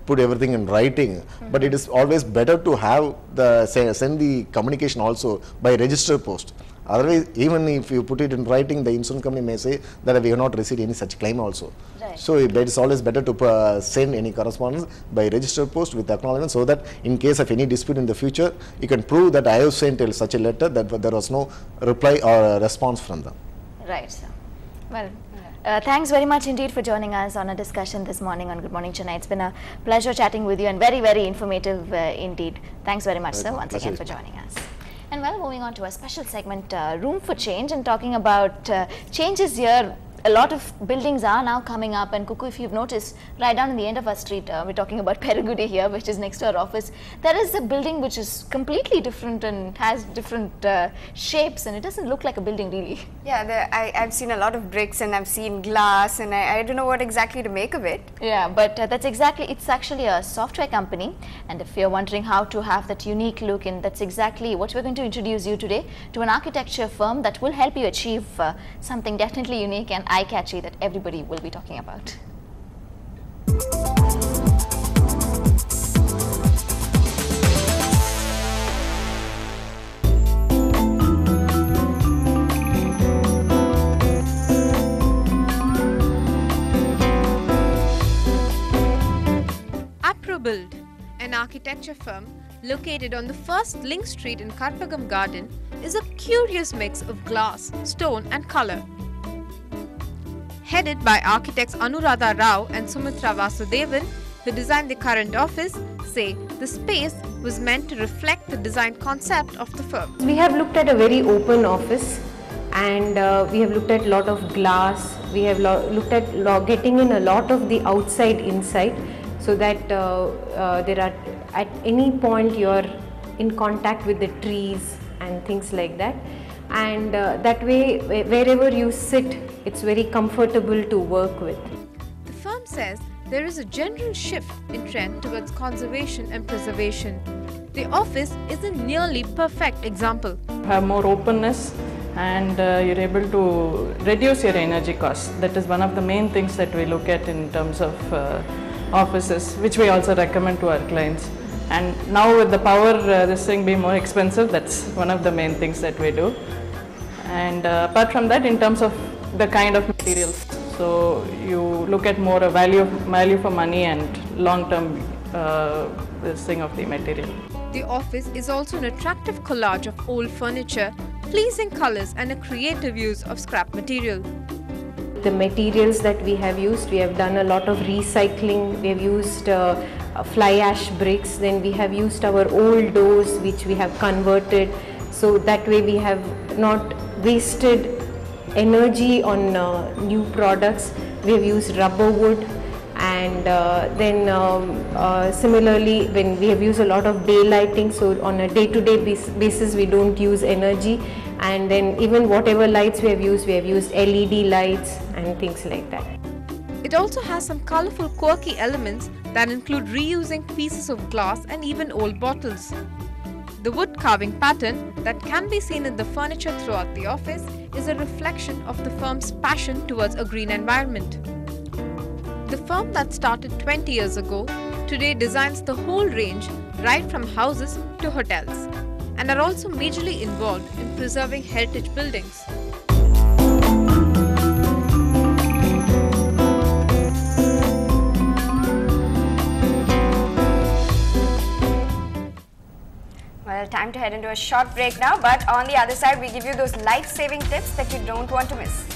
put everything in writing, but it is always better to have send the communication also by register post. Otherwise, even if you put it in writing, the insurance company may say that we have not received any such claim also. Right. So it is always better to send any correspondence by register post with acknowledgement, so that in case of any dispute in the future, you can prove that I have sent such a letter, that there was no reply or response from them. Right, sir. Well, thanks very much indeed for joining us on a discussion this morning on Good Morning Chennai. It's been a pleasure chatting with you and very, very informative indeed. Thanks very much, sir, once again for joining us. And well, moving on to a special segment, Room for Change, and talking about changes here. A lot of buildings are now coming up, and Kuku, if you've noticed, right down in the end of our street, we're talking about Perugudi here, which is next to our office. There is a building which is completely different and has different shapes, and it doesn't look like a building really. Yeah, I've seen a lot of bricks and I've seen glass, and I don't know what exactly to make of it. Yeah, but that's exactly, it's actually a software company, and if you're wondering how to have that unique look, and that's exactly what we're going to introduce you today to an architecture firm that will help you achieve something definitely unique and eye-catchy that everybody will be talking about. aprobuild, an architecture firm located on the first Link Street in Karpagam Garden, is a curious mix of glass, stone and color. Headed by architects Anuradha Rao and Sumitra Vasudevan, who designed the current office, say the space was meant to reflect the design concept of the firm. We have looked at a very open office, and we have looked at a lot of glass. We have looked at getting in a lot of the outside inside, so that there are, at any point you are in contact with the trees and things like that. And that way, wherever you sit, it's very comfortable to work with. The firm says there is a general shift in trend towards conservation and preservation. The office is a nearly perfect example. Have more openness, and you're able to reduce your energy costs. That is one of the main things that we look at in terms of offices, which we also recommend to our clients. And now with the power this thing being more expensive, that's one of the main things that we do. And apart from that, in terms of the kind of materials, so you look at more a value for money and long-term this thing of the material. The office is also an attractive collage of old furniture, pleasing colors and a creative use of scrap material. The materials that we have done a lot of recycling. We have used fly ash bricks, then we have used our old doors which we have converted, so that way we have not wasted energy on new products. We have used rubber wood, and then similarly when we have used a lot of daylighting, so on a day-to-day basis we don't use energy. And then even whatever lights we have used LED lights and things like that. It also has some colorful, quirky elements that include reusing pieces of glass and even old bottles. The wood carving pattern that can be seen in the furniture throughout the office is a reflection of the firm's passion towards a green environment. The firm that started 20 years ago today designs the whole range, right from houses to hotels, and are also majorly involved in preserving heritage buildings. Well, time to head into a short break now, but on the other side we give you those life-saving tips that you don't want to miss.